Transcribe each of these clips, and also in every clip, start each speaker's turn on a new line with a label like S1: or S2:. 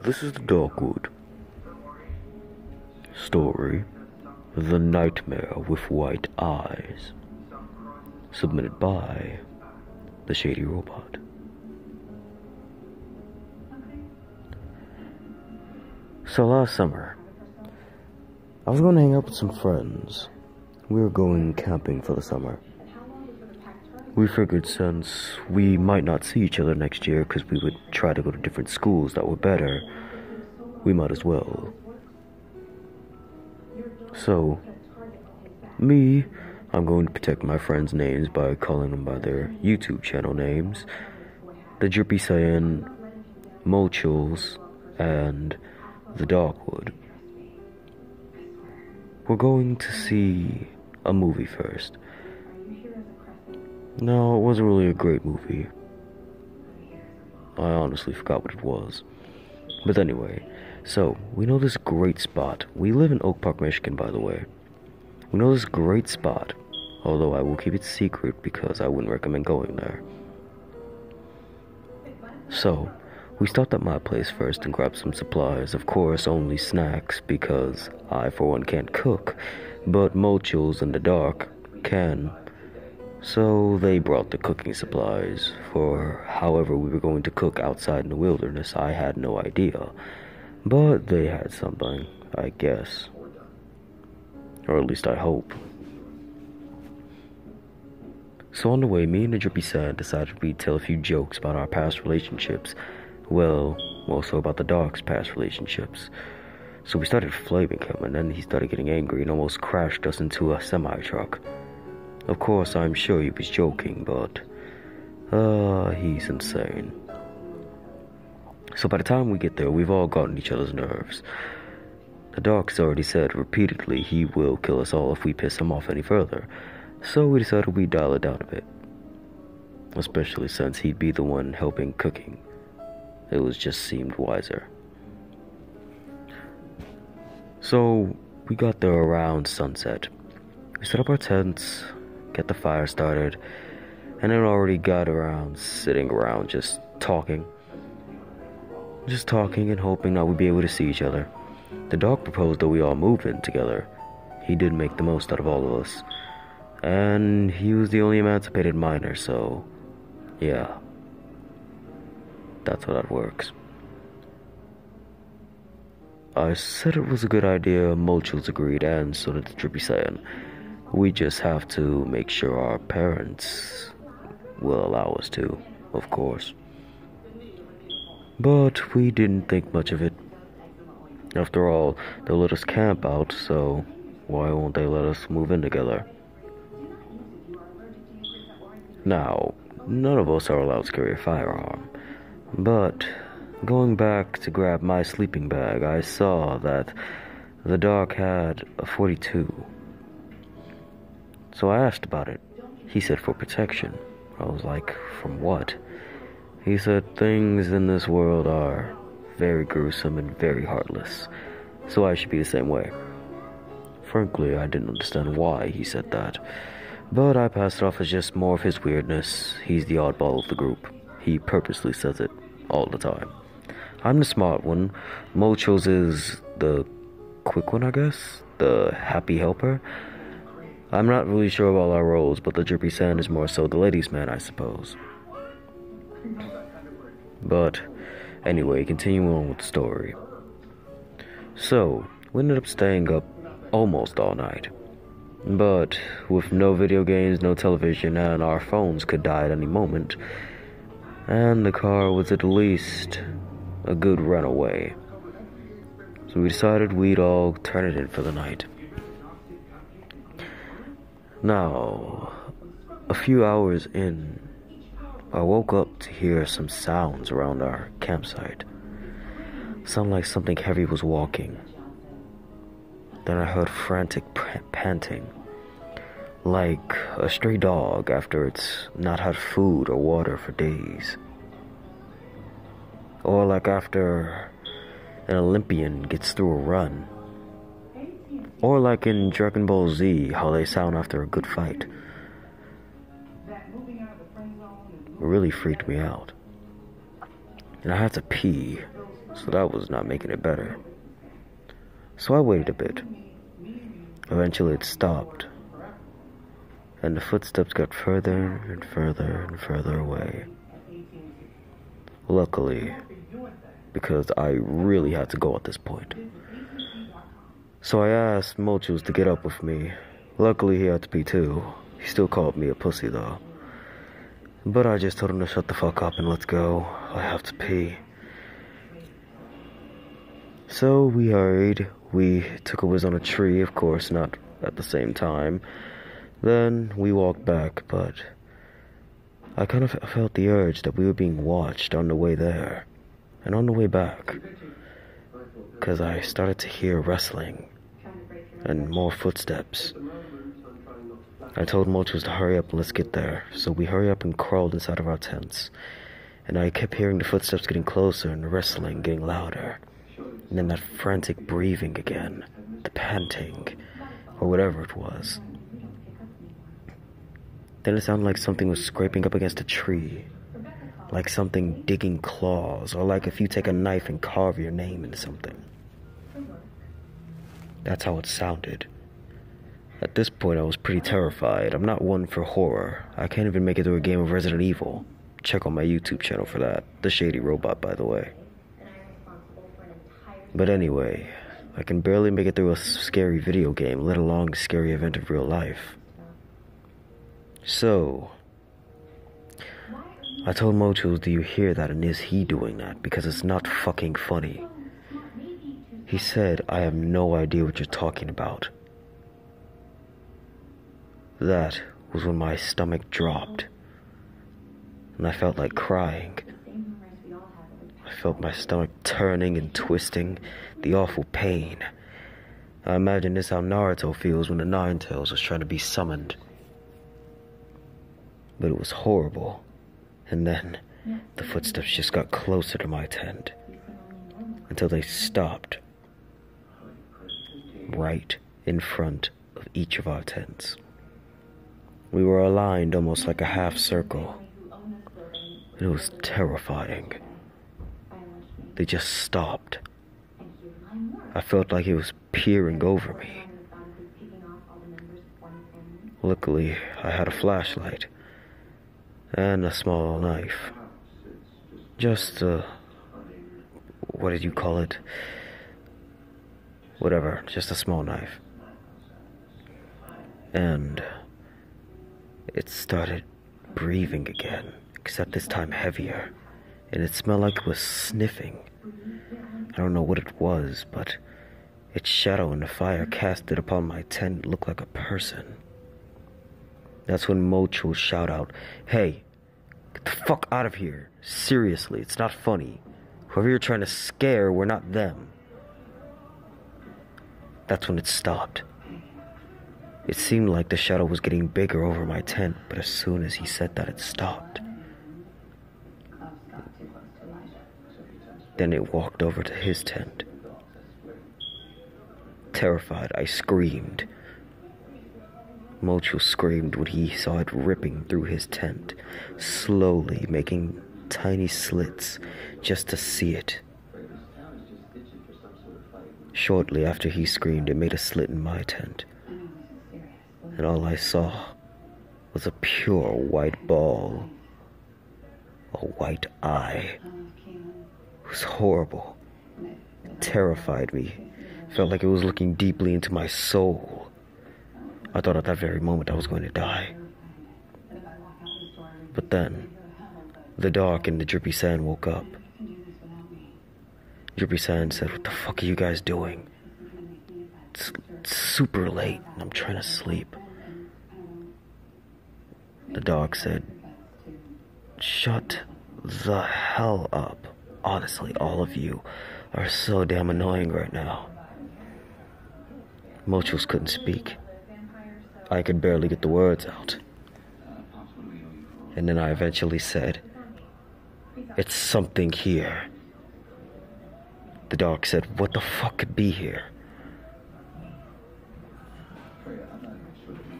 S1: This is the Darkwood. Story, The Nightmare with White Eyes. Submitted by The Shady Robot. So last summer, I was going to hang out with some friends. We were going camping for the summer. We figured since we might not see each other next year because we would try to go to different schools that were better, we might as well. So, I'm going to protect my friends' names by calling them by their YouTube channel names. The Drippy Cyan, Mochuls, and the Darkwood. We're going to see a movie first. No, it wasn't really a great movie. I honestly forgot what it was. But anyway, so, we know this great spot. We live in Oak Park, Michigan, by the way. We know this great spot, although I will keep it secret because I wouldn't recommend going there. So, we stopped at my place first and grabbed some supplies. Of course, only snacks because I, for one, can't cook, but Mochuls in the dark can. So they brought the cooking supplies for however we were going to cook outside in the wilderness. I had no idea, but they had something, I guess. Or at least I hope. So on the way, me and the Drippy Cyan decided we'd tell a few jokes about our past relationships. Well, also about the Dark's past relationships. So we started flaming him, and then he started getting angry and almost crashed us into a semi-truck. Of course, I'm sure he was joking, but he's insane. So by the time we get there, we've all gotten each other's nerves. The Dark's already said repeatedly he will kill us all if we piss him off any further. So we decided we'd dial it down a bit. Especially since he'd be the one helping cooking. It just seemed wiser. So we got there around sunset. We set up our tents, get the fire started, and it already got around sitting around just talking and hoping that we'd be able to see each other. The Dark proposed that we all move in together. He did make the most out of all of us, and he was the only emancipated minor, so yeah, that's how that works. I said it was a good idea, Mochuls agreed, and so did the Drippy Cyan. We just have to make sure our parents will allow us to, of course. But we didn't think much of it. After all, they'll let us camp out, so why won't they let us move in together? Now, none of us are allowed to carry a firearm, but going back to grab my sleeping bag, I saw that the Dark had a .42. So I asked about it. He said for protection. I was like, from what? He said things in this world are very gruesome and very heartless, so I should be the same way. Frankly, I didn't understand why he said that, but I passed it off as just more of his weirdness. He's the oddball of the group. He purposely says it all the time. I'm the smart one. Mochuls is the quick one, I guess? The happy helper? I'm not really sure about our roles, but the Drippy Cyan is more so the ladies' man, I suppose. But anyway, continuing on with the story. So, we ended up staying up almost all night. But with no video games, no television, and our phones could die at any moment, and the car was at least a good run away. So we decided we'd all turn it in for the night. Now, a few hours in, I woke up to hear some sounds around our campsite. Sounded like something heavy was walking. Then I heard frantic panting, like a stray dog after it's not had food or water for days. Or like after an Olympian gets through a run. Or like in Dragon Ball Z, how they sound after a good fight. It really freaked me out. And I had to pee. so that was not making it better. So I waited a bit. Eventually it stopped, and the footsteps got further and further and further away. Luckily, because I really had to go at this point. So I asked Mochus to get up with me. Luckily he had to pee too. He still called me a pussy though. But I just told him to shut the fuck up and let's go. I have to pee. So we hurried. We took a whiz on a tree, of course, not at the same time. Then we walked back, but I kind of felt the urge that we were being watched on the way there and on the way back, because I started to hear wrestling and more footsteps. I told Mochus to hurry up and let's get there, so we hurried up and crawled inside of our tents, and I kept hearing the footsteps getting closer and the wrestling getting louder, and then that frantic breathing again, the panting, or whatever it was. Then it sounded like something was scraping up against a tree, like something digging claws, or like if you take a knife and carve your name into something. That's how it sounded. At this point I was pretty terrified. I'm not one for horror. I can't even make it through a game of Resident Evil. Check on my YouTube channel for that. The Shady Robot, by the way. But anyway, I can barely make it through a scary video game, let alone a scary event of real life. So, I told Mochus, do you hear that, and is he doing that? Because it's not fucking funny. He said, I have no idea what you're talking about. That was when my stomach dropped, and I felt like crying. I felt my stomach turning and twisting, the awful pain. I imagine this is how Naruto feels when the Nine-Tails was trying to be summoned. But it was horrible. And then the footsteps just got closer to my tent until they stopped right in front of each of our tents. We were aligned almost like a half circle. It was terrifying. They just stopped. I felt like it was peering over me. Luckily, I had a flashlight and a small knife. Just what did you call it? Whatever, just a small knife. And it started breathing again, except this time heavier, and it smelled like it was sniffing. I don't know what it was, but its shadow in the fire casted upon my tent looked like a person. That's when Mocho would shout out, "Hey, get the fuck out of here. Seriously, it's not funny. Whoever you're trying to scare, we're not them." That's when it stopped. It seemed like the shadow was getting bigger over my tent, but as soon as he said that, it stopped. Then it walked over to his tent. Terrified, I screamed. Mocho screamed when he saw it ripping through his tent, slowly making tiny slits just to see it. Shortly after he screamed, it made a slit in my tent, and all I saw was a pure white ball, a white eye. It was horrible. It terrified me. It felt like it was looking deeply into my soul. I thought at that very moment I was going to die. But then, the dark and the Drippy Sand woke up. Drippy Sand said, "What the fuck are you guys doing? It's super late and I'm trying to sleep." The dog said, "Shut the hell up. Honestly, all of you are so damn annoying right now." Mochos couldn't speak. I could barely get the words out. And then I eventually said, "It's something here." The dog said, "What the fuck could be here?"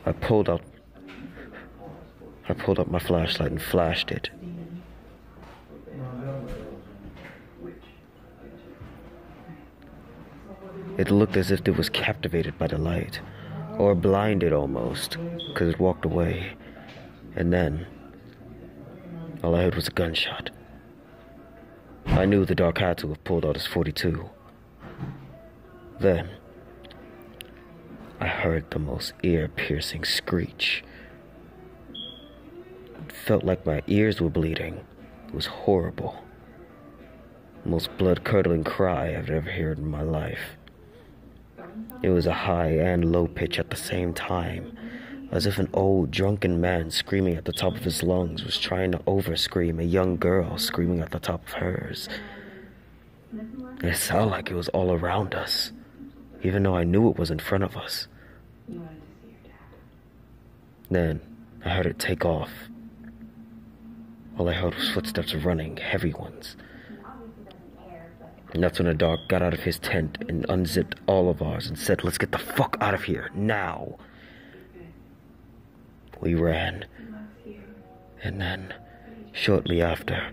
S1: I pulled out my flashlight and flashed it. It looked as if it was captivated by the light, or blinded almost, because it walked away. And then, all I heard was a gunshot. I knew the dog had to have pulled out his .42. Then, I heard the most ear-piercing screech. It felt like my ears were bleeding. It was horrible. The most blood-curdling cry I've ever heard in my life. It was a high and low pitch at the same time, as if an old, drunken man screaming at the top of his lungs was trying to overscream a young girl screaming at the top of hers. It sounded like it was all around us, even though I knew it was in front of us. Then, I heard it take off. All I heard was footsteps running, heavy ones. And that's when a dog got out of his tent and unzipped all of ours and said, "Let's get the fuck out of here, now." We ran. And then, shortly after,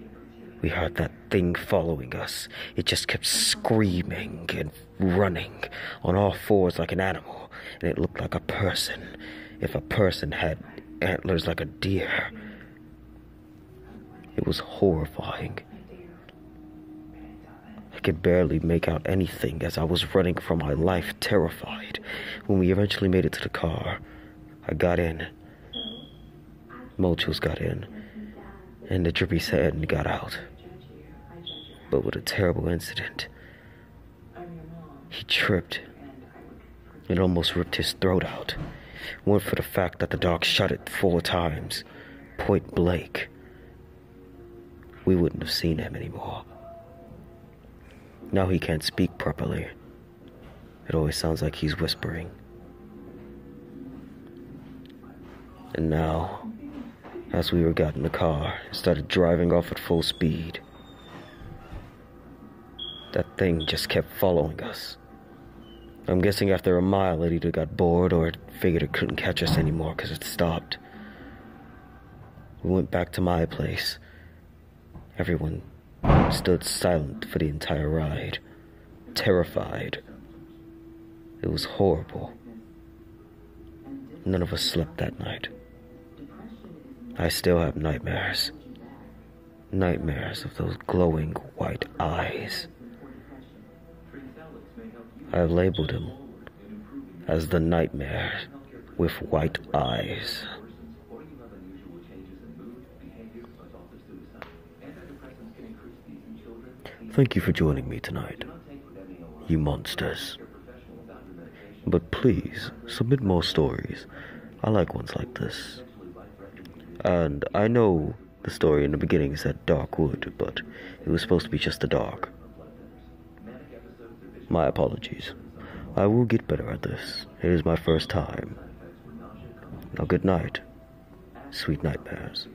S1: we heard that thing following us. It just kept screaming and running on all fours like an animal. And it looked like a person, if a person had antlers like a deer. It was horrifying. I could barely make out anything as I was running for my life, terrified. When we eventually made it to the car, I got in. Mochos got in, and the drippy said got out. But with a terrible incident. He tripped. It almost ripped his throat out. Weren't for the fact that the dog shot it 4 times, point blank, we wouldn't have seen him anymore. Now he can't speak properly. It always sounds like he's whispering. And now, as we got in the car and started driving off at full speed, that thing just kept following us. I'm guessing after a mile it either got bored or it figured it couldn't catch us anymore because it stopped. We went back to my place. Everyone stood silent for the entire ride, terrified. It was horrible. None of us slept that night. I still have nightmares. Nightmares of those glowing white eyes. I have labeled him as the nightmare with white eyes. Thank you for joining me tonight, you monsters. But please, submit more stories. I like ones like this. And I know the story in the beginning said dark wood, but it was supposed to be just a dog. My apologies. I will get better at this. It is my first time. Now good night. Sweet nightmares.